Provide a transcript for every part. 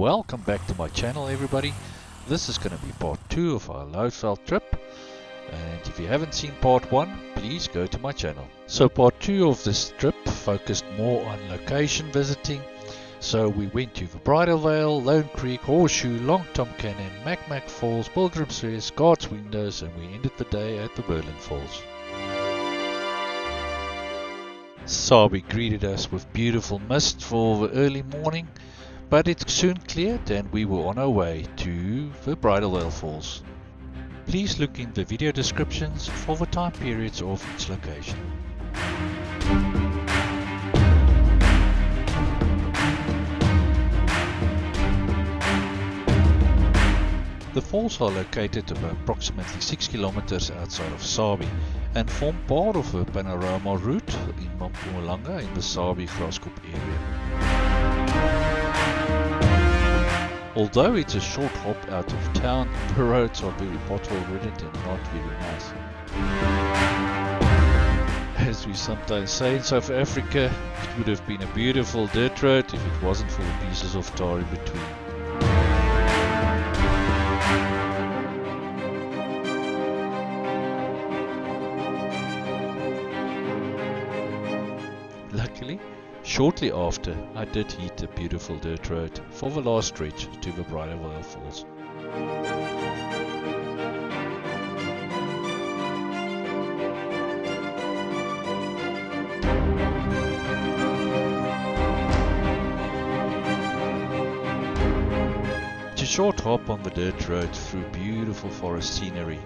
Welcome back to my channel, everybody. This is going to be part 2 of our Lowveld trip, and if you haven't seen part 1, please go to my channel. So part 2 of this trip focused more on location visiting. So we went to the Bridal Vale, Lone Creek, Horseshoe, Long Tom Canyon, Mac Falls, Pilgrims Rest, God's Windows, and we ended the day at the Berlin Falls. Sabie greeted us with beautiful mist for the early morning, but it soon cleared and we were on our way to the Bridal Vale Falls. Please look in the video descriptions for the time periods of each location. The falls are located about approximately 6 kilometers outside of Sabie and form part of a panorama route in Mpumalanga in the Sabie Graskop area. Although it's a short hop out of town, the roads are very pothole-ridden and not very nice. As we sometimes say in South Africa, it would have been a beautiful dirt road if it wasn't for the pieces of tar in between. Luckily, shortly after, I did hit the beautiful dirt road for the last stretch to the Bridal Vale Falls. It's a short hop on the dirt road through beautiful forest scenery.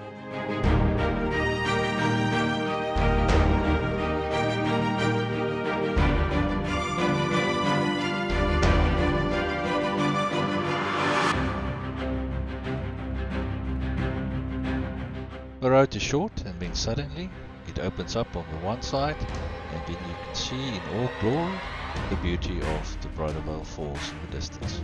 The road is short and then suddenly it opens up on the one side and then you can see in all glory the beauty of the Bridal Vale Falls in the distance.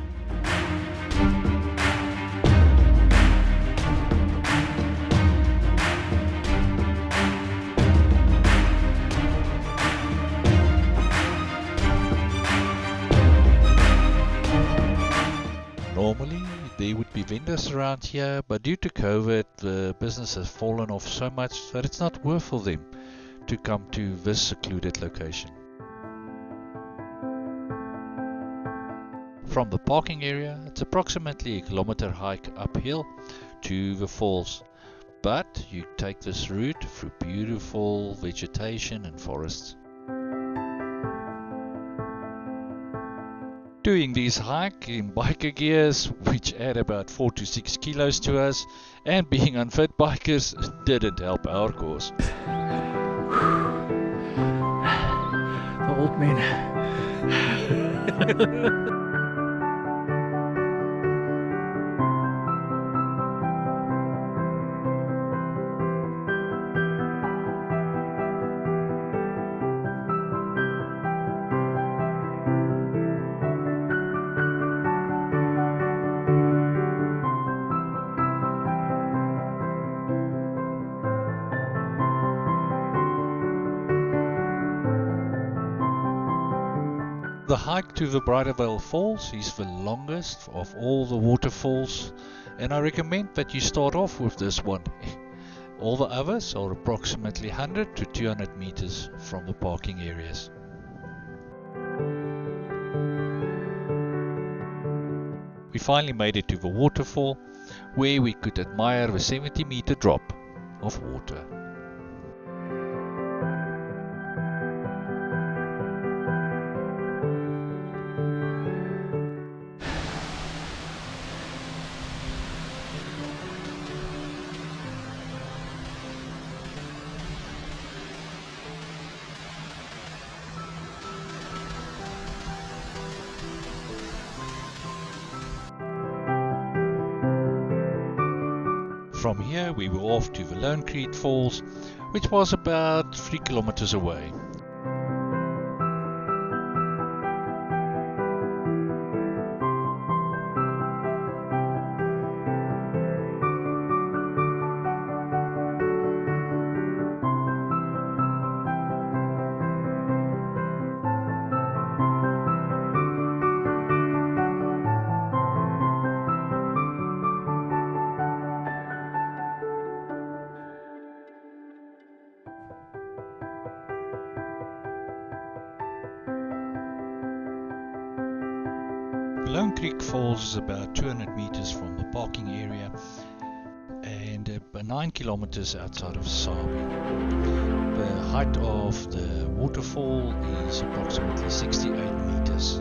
Normally there would be vendors around here, but due to COVID the business has fallen off so much that it's not worth for them to come to this secluded location. From the parking area, it's approximately a kilometer hike uphill to the falls, but you take this route through beautiful vegetation and forests. Doing this hike in biker gears, which add about 4 to 6 kilos to us, and being unfit bikers didn't help our cause. The old man. The hike to the Bridal Vale Falls is the longest of all the waterfalls, and I recommend that you start off with this one. All the others are approximately 100 to 200 meters from the parking areas. We finally made it to the waterfall, where we could admire the 70-meter drop of water. From here we were off to the Lone Creek Falls, which was about 3 kilometers away. Malone Creek Falls is about 200 meters from the parking area and about 9 kilometers outside of Sabie. The height of the waterfall is approximately 68 meters.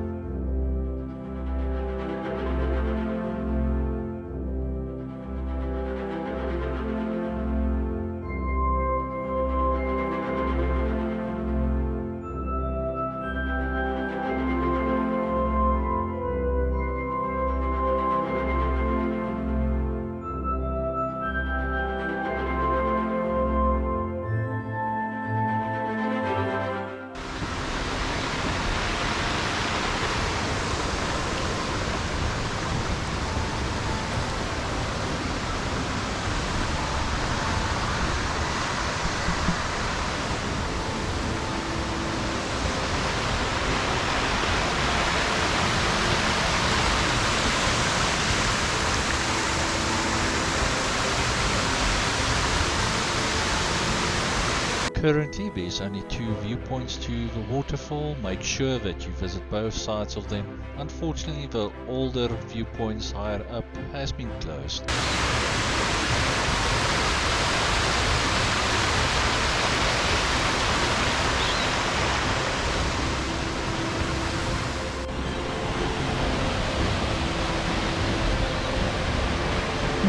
Currently there's only 2 viewpoints to the waterfall. Make sure that you visit both sides of them. Unfortunately, the older viewpoints higher up has been closed.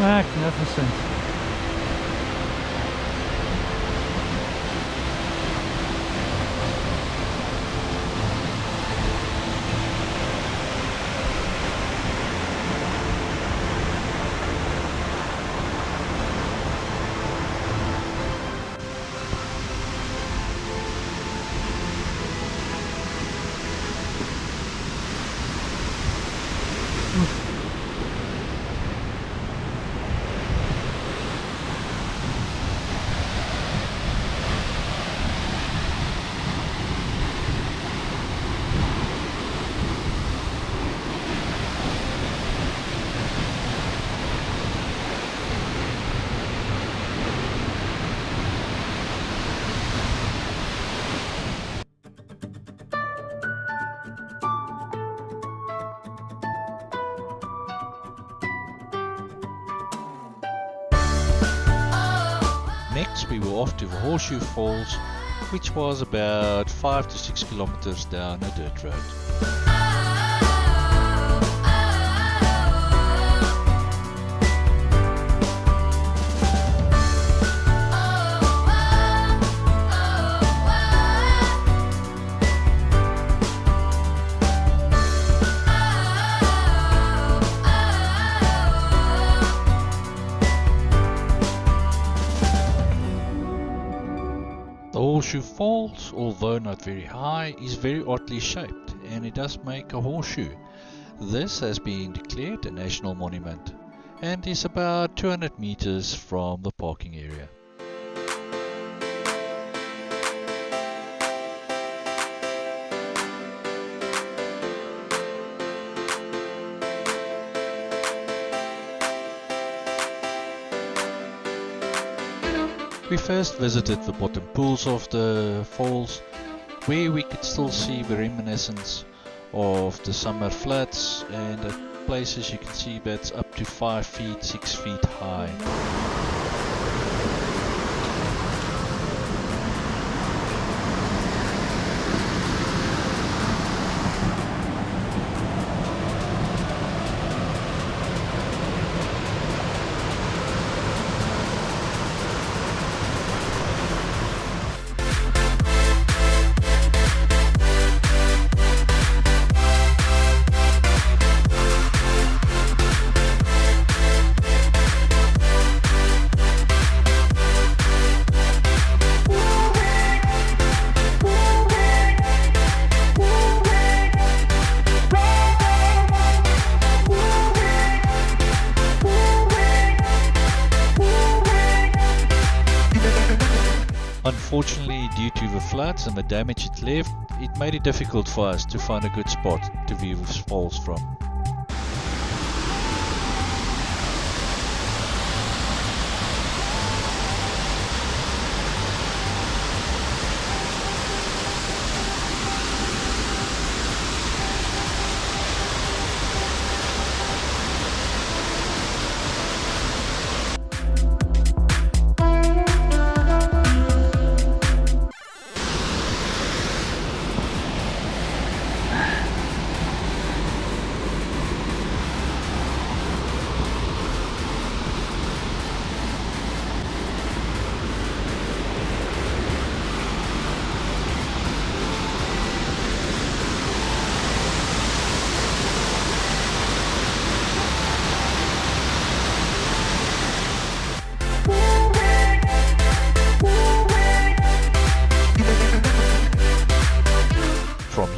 Magnificent. Next we were off to the Horseshoe Falls, which was about 5 to 6 kilometers down a dirt road. The Horseshoe Falls, although not very high, is very oddly shaped and it does make a horseshoe. This has been declared a national monument and is about 200 meters from the parking area. We first visited the bottom pools of the falls, where we could still see the reminiscence of the summer floods, and at places you can see that's up to 5 feet, 6 feet high. Unfortunately, due to the floods and the damage it left, it made it difficult for us to find a good spot to view the falls from.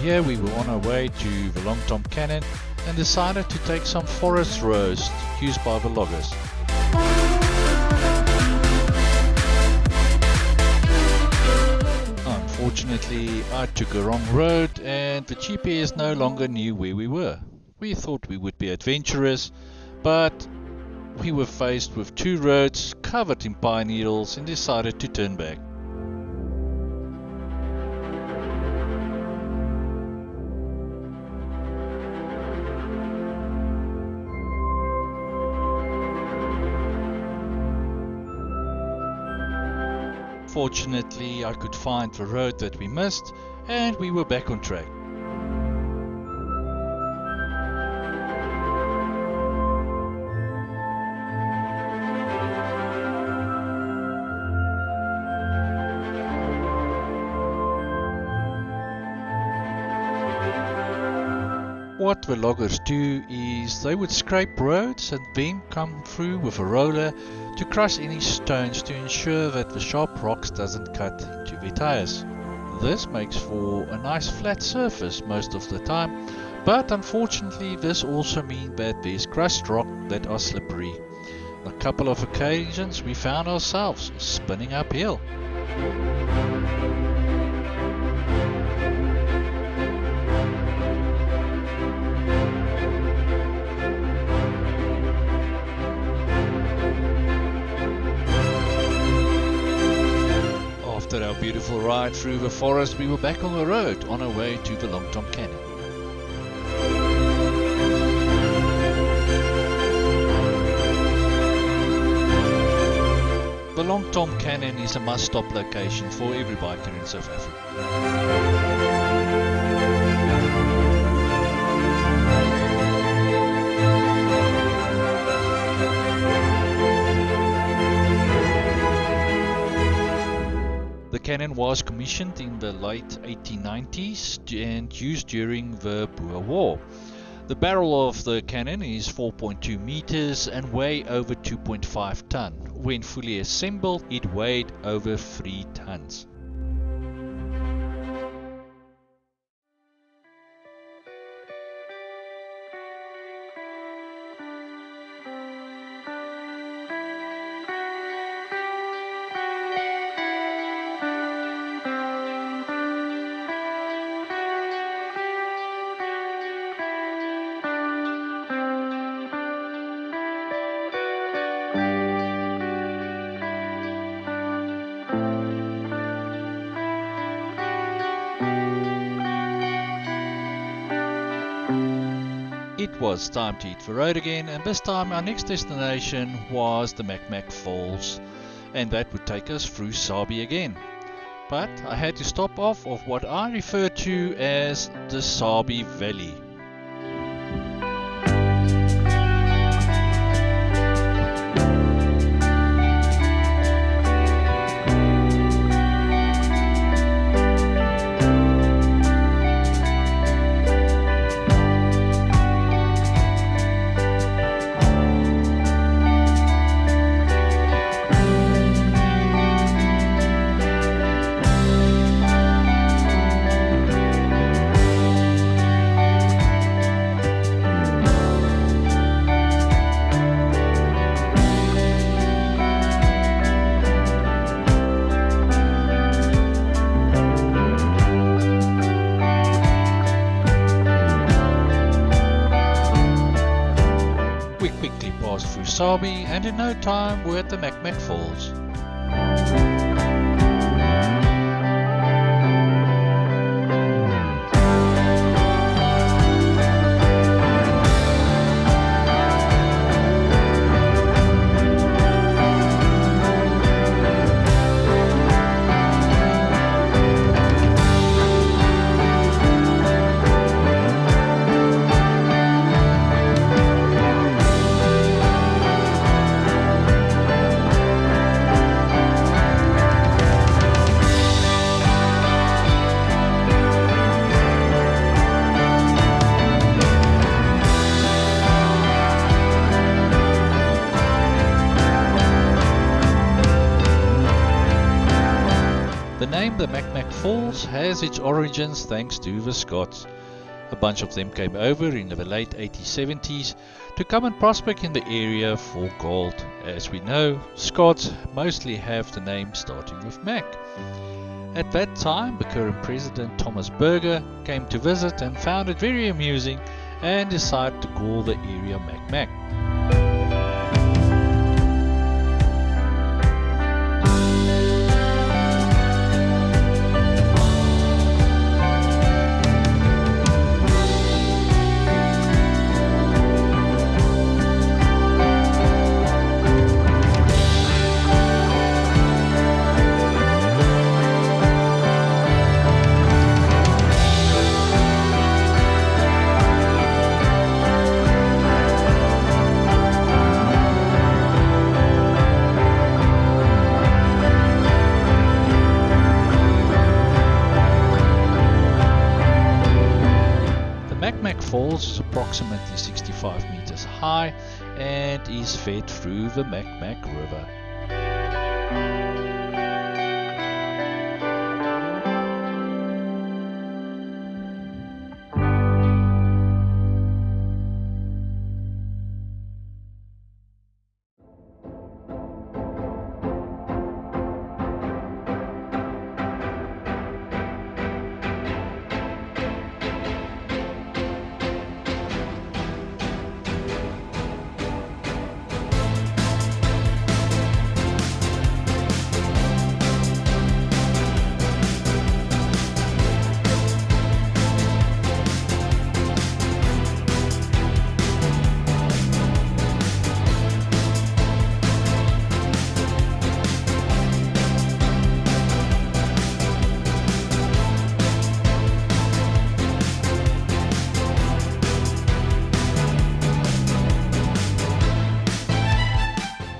here we were on our way to the Long Tom Canyon and decided to take some forest roads used by the loggers. Unfortunately, I took a wrong road and the GPS no longer knew where we were. We thought we would be adventurous, but we were faced with two roads covered in pine needles and decided to turn back. Fortunately, I could find the road that we missed and we were back on track. What the loggers do is they would scrape roads and then come through with a roller to crush any stones to ensure that the sharp rocks doesn't cut into their tires. This makes for a nice flat surface most of the time, but unfortunately this also means that there's crushed rock that are slippery. On a couple of occasions we found ourselves spinning uphill. After our beautiful ride through the forest, we were back on the road on our way to the Long Tom Canyon. The Long Tom Canyon is a must-stop location for every biker in South Africa. The canyon was commissioned in the late 1890s and used during the Boer War. The barrel of the cannon is 4.2 meters and weigh over 2.5 ton. When fully assembled, it weighed over 3 tons. It was time to hit the road again, and this time our next destination was the Mac Falls, and that would take us through Sabie again. But I had to stop off of what I refer to as the Sabie Valley. Sabie, and in no time we're at the Mac Falls. Falls has its origins thanks to the Scots. A bunch of them came over in the late 1870s to come and prospect in the area for gold. As we know, Scots mostly have the name starting with Mac. At that time, the current president Thomas Burger came to visit and found it very amusing and decided to call the area Mac Mac. Falls is approximately 65 meters high and is fed through the Mac Mac River.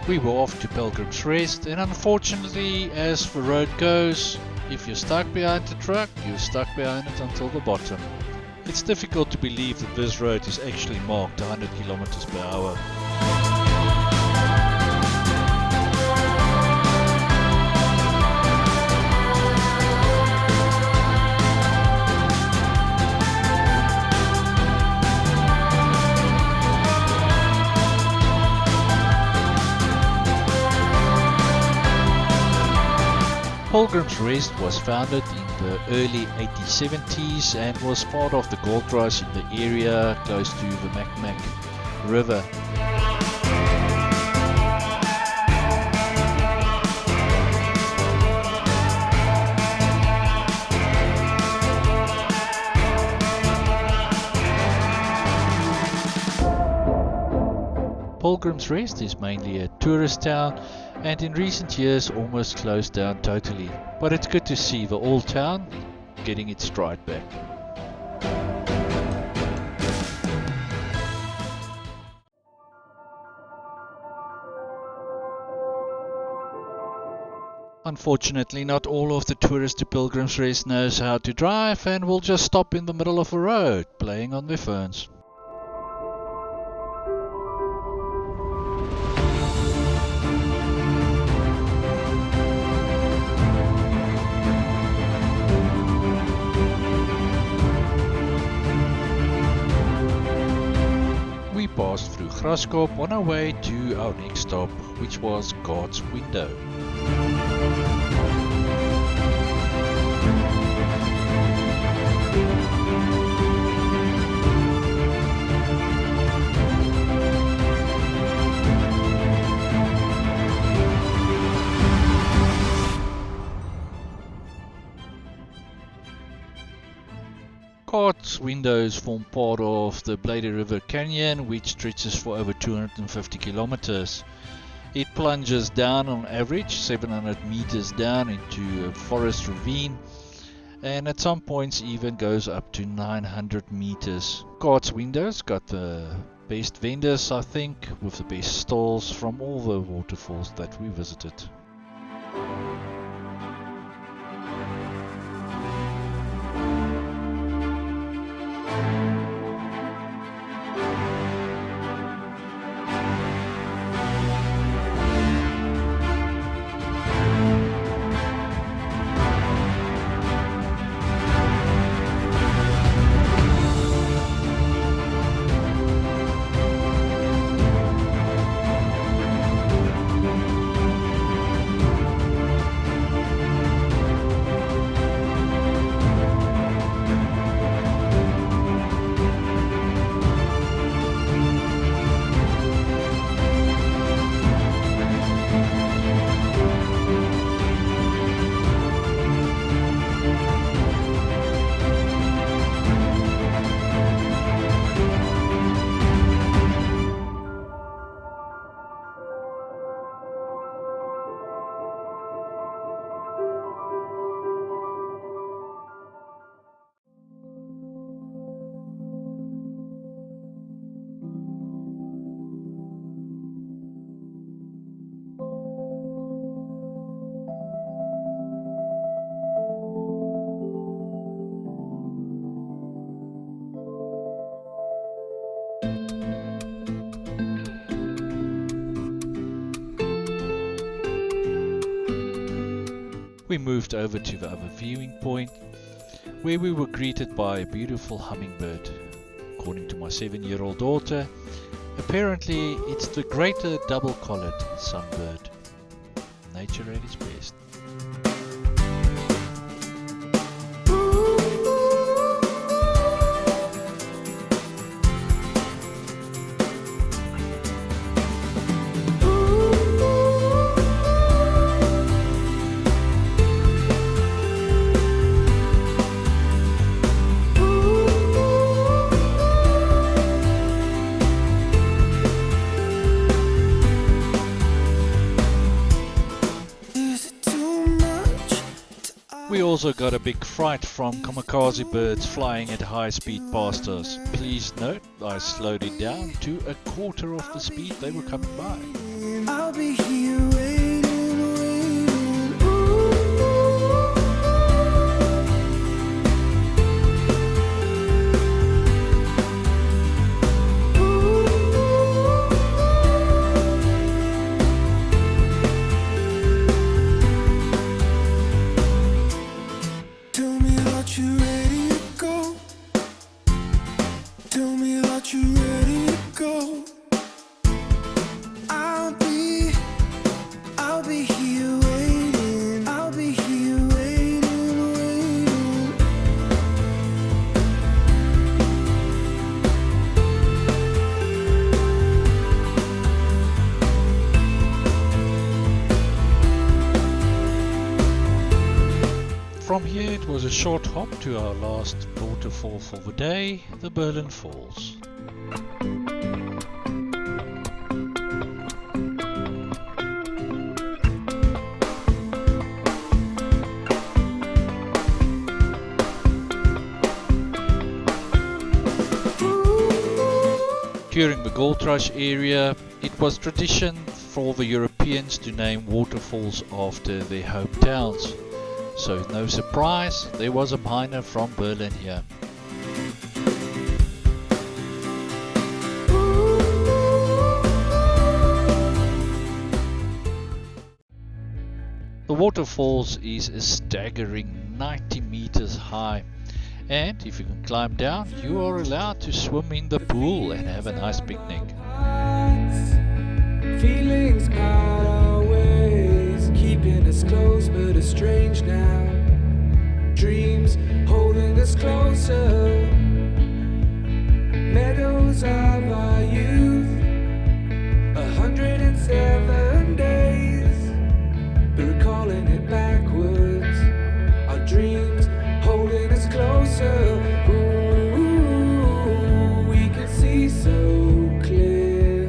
We were off to Pilgrims Rest, and unfortunately, as the road goes, if you're stuck behind the truck, you're stuck behind it until the bottom. It's difficult to believe that this road is actually marked 100 kilometers per hour. Pilgrims Rest was founded in the early 1870s and was part of the gold rush in the area close to the Mac Mac River. Pilgrims Rest is mainly a tourist town and in recent years almost closed down totally, but it's good to see the old town getting its stride back. Unfortunately, not all of the tourists to Pilgrims Rest knows how to drive and will just stop in the middle of the road playing on their phones. We passed through Graskop on our way to our next stop, which was God's Window. God's Windows form part of the Bridal River Canyon, which stretches for over 250 kilometers. It plunges down on average 700 meters down into a forest ravine, and at some points even goes up to 900 meters. God's Windows got the best vendors, I think, with the best stalls from all the waterfalls that we visited. We moved over to the other viewing point, where we were greeted by a beautiful hummingbird. According to my 7-year-old daughter, apparently it's the greater double-collared sunbird. Nature at its best. We also got a big fright from kamikaze birds flying at high speed past us. Please note, I slowed it down to a quarter of the speed they were coming by. I'll be here waiting, Tell me that you're ready to go. Tell me that you're ready to go. I'll be here waiting. I'll be here waiting, waiting. From here it was a short hop to our last waterfall for the day, the Berlin Falls. During the Gold Rush area, it was tradition for the Europeans to name waterfalls after their hometowns. So no surprise, there was a miner from Berlin here. The waterfalls is a staggering 90 meters high, and if you can climb down, you are allowed to swim in the pool and have a nice picnic. Feelings part our ways, keeping us close but estranged now. Dreams holding us closer, meadows of our youth, 107 days, but recalling it backwards. Our dreams holding us closer. Ooh, we can see so clear.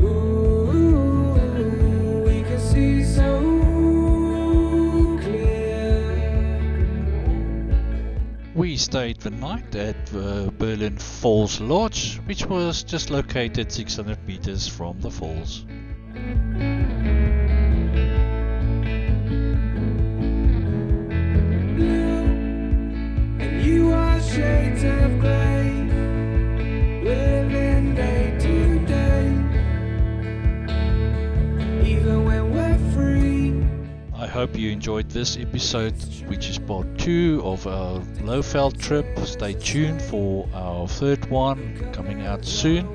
Ooh, we can see so clear. We stayed the night at the Berlin Falls Lodge, which was just located 600 meters from the falls. Shades of grey, living day to day, even when we're free. I hope you enjoyed this episode, which is part 2 of our Lowveld trip. Stay tuned for our third one coming out soon.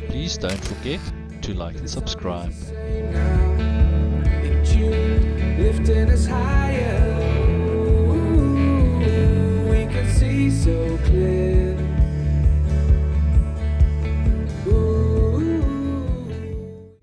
Please don't forget to like and subscribe. In June, lifting us higher.